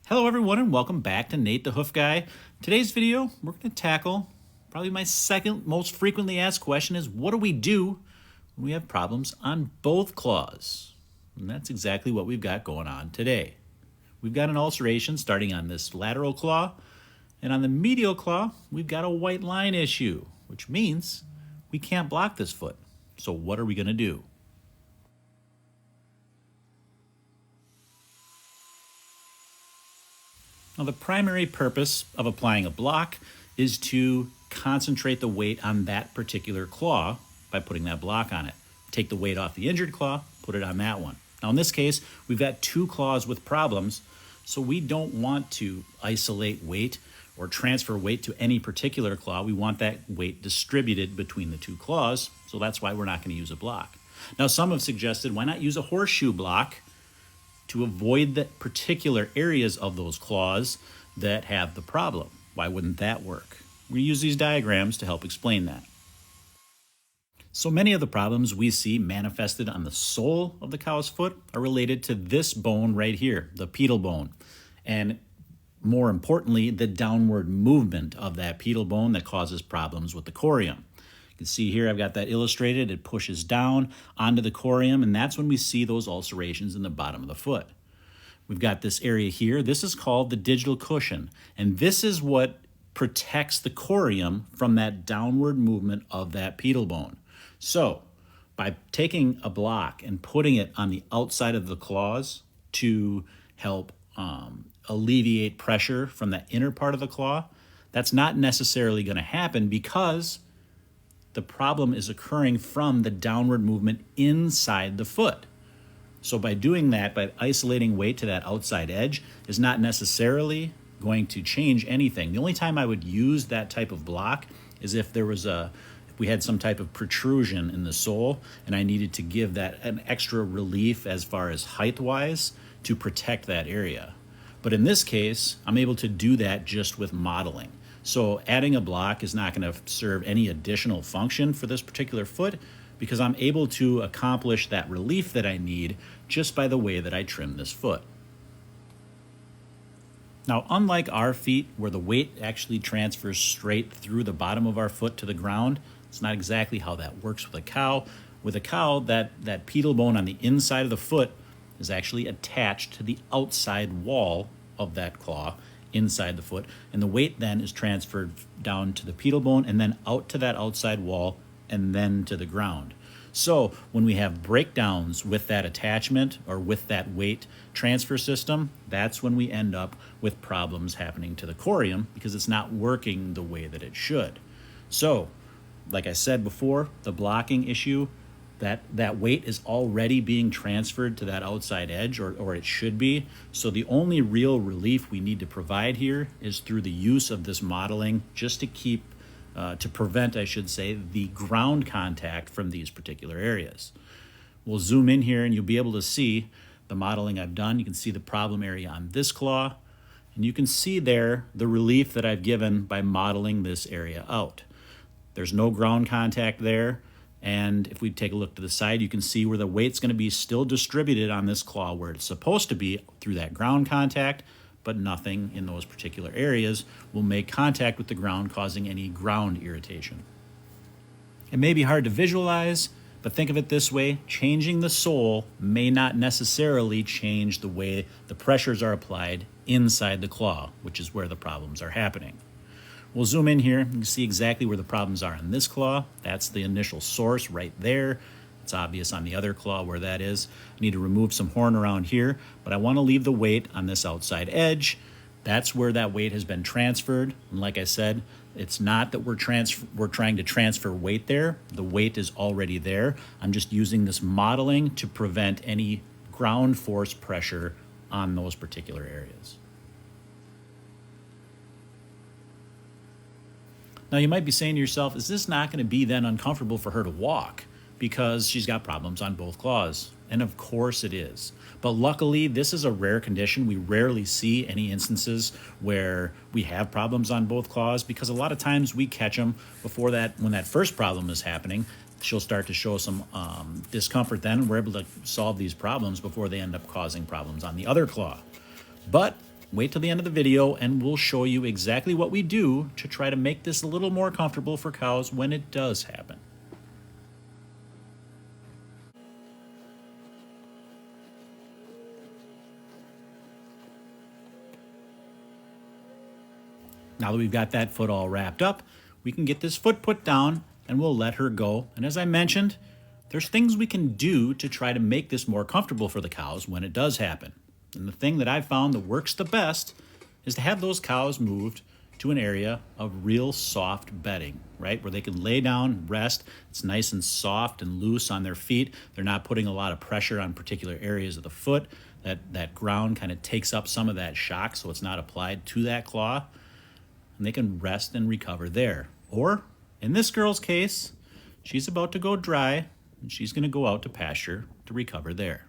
Hello everyone and welcome back to Nate the Hoof Guy. Today's video, we're going to tackle probably my second most frequently asked question is what do we do when we have problems on both claws? And that's exactly what we've got going on today. We've got an ulceration starting on this lateral claw, and on the medial claw, we've got a white line issue, which means we can't block this foot. So what are we going to do? Now, the primary purpose of applying a block is to concentrate the weight on that particular claw by putting that block on it. Take the weight off the injured claw, put it on that one. Now, in this case, we've got two claws with problems, so we don't want to isolate weight or transfer weight to any particular claw. We want that weight distributed between the two claws, so that's why we're not going to use a block. Now, some have suggested why not use a horseshoe block to avoid the particular areas of those claws that have the problem. Why wouldn't that work? We use these diagrams to help explain that. So many of the problems we see manifested on the sole of the cow's foot are related to this bone right here, the pedal bone. And more importantly, the downward movement of that pedal bone that causes problems with the corium. You can see here I've got that illustrated. It pushes down onto the corium, and that's when we see those ulcerations in the bottom of the foot. We've got this area here. This is called the digital cushion, and this is what protects the corium from that downward movement of that pedal bone. So by taking a block and putting it on the outside of the claws to help alleviate pressure from the inner part of the claw, that's not necessarily going to happen because the problem is occurring from the downward movement inside the foot. So by doing that, by isolating weight to that outside edge, is not necessarily going to change anything. The only time I would use that type of block is if we had some type of protrusion in the sole and I needed to give that an extra relief as far as height-wise to protect that area. But in this case, I'm able to do that just with modeling. So adding a block is not going to serve any additional function for this particular foot because I'm able to accomplish that relief that I need just by the way that I trim this foot. Now, unlike our feet where the weight actually transfers straight through the bottom of our foot to the ground, it's not exactly how that works with a cow. With a cow, that pedal bone on the inside of the foot is actually attached to the outside wall of that claw inside the foot, and the weight then is transferred down to the pedal bone and then out to that outside wall and then to the ground. So when we have breakdowns with that attachment or with that weight transfer system, that's when we end up with problems happening to the corium because it's not working the way that it should. So, like I said before, the blocking issue, that weight is already being transferred to that outside edge, or it should be. So the only real relief we need to provide here is through the use of this modeling just to prevent, I should say, the ground contact from these particular areas. We'll zoom in here and you'll be able to see the modeling I've done. You can see the problem area on this claw, and you can see there the relief that I've given by modeling this area out. There's no ground contact there. And if we take a look to the side, you can see where the weight's going to be still distributed on this claw where it's supposed to be through that ground contact, but nothing in those particular areas will make contact with the ground, causing any ground irritation. It may be hard to visualize, but think of it this way. Changing the sole may not necessarily change the way the pressures are applied inside the claw, which is where the problems are happening. We'll zoom in here. You can see exactly where the problems are on this claw. That's the initial source right there. It's obvious on the other claw where that is. I need to remove some horn around here, but I want to leave the weight on this outside edge. That's where that weight has been transferred. And like I said, it's not that we're trying to transfer weight there. The weight is already there. I'm just using this modeling to prevent any ground force pressure on those particular areas. Now, you might be saying to yourself, is this not going to be then uncomfortable for her to walk because she's got problems on both claws? And of course it is. But luckily, this is a rare condition. We rarely see any instances where we have problems on both claws because a lot of times we catch them before that, when that first problem is happening. She'll start to show some discomfort then, and we're able to solve these problems before they end up causing problems on the other claw. But wait till the end of the video and we'll show you exactly what we do to try to make this a little more comfortable for cows when it does happen. Now that we've got that foot all wrapped up, we can get this foot put down and we'll let her go. And as I mentioned, there's things we can do to try to make this more comfortable for the cows when it does happen. And the thing that I've found that works the best is to have those cows moved to an area of real soft bedding, right? Where they can lay down, rest. It's nice and soft and loose on their feet. They're not putting a lot of pressure on particular areas of the foot. That ground kind of takes up some of that shock, so it's not applied to that claw. And they can rest and recover there. Or, in this girl's case, she's about to go dry, and she's going to go out to pasture to recover there.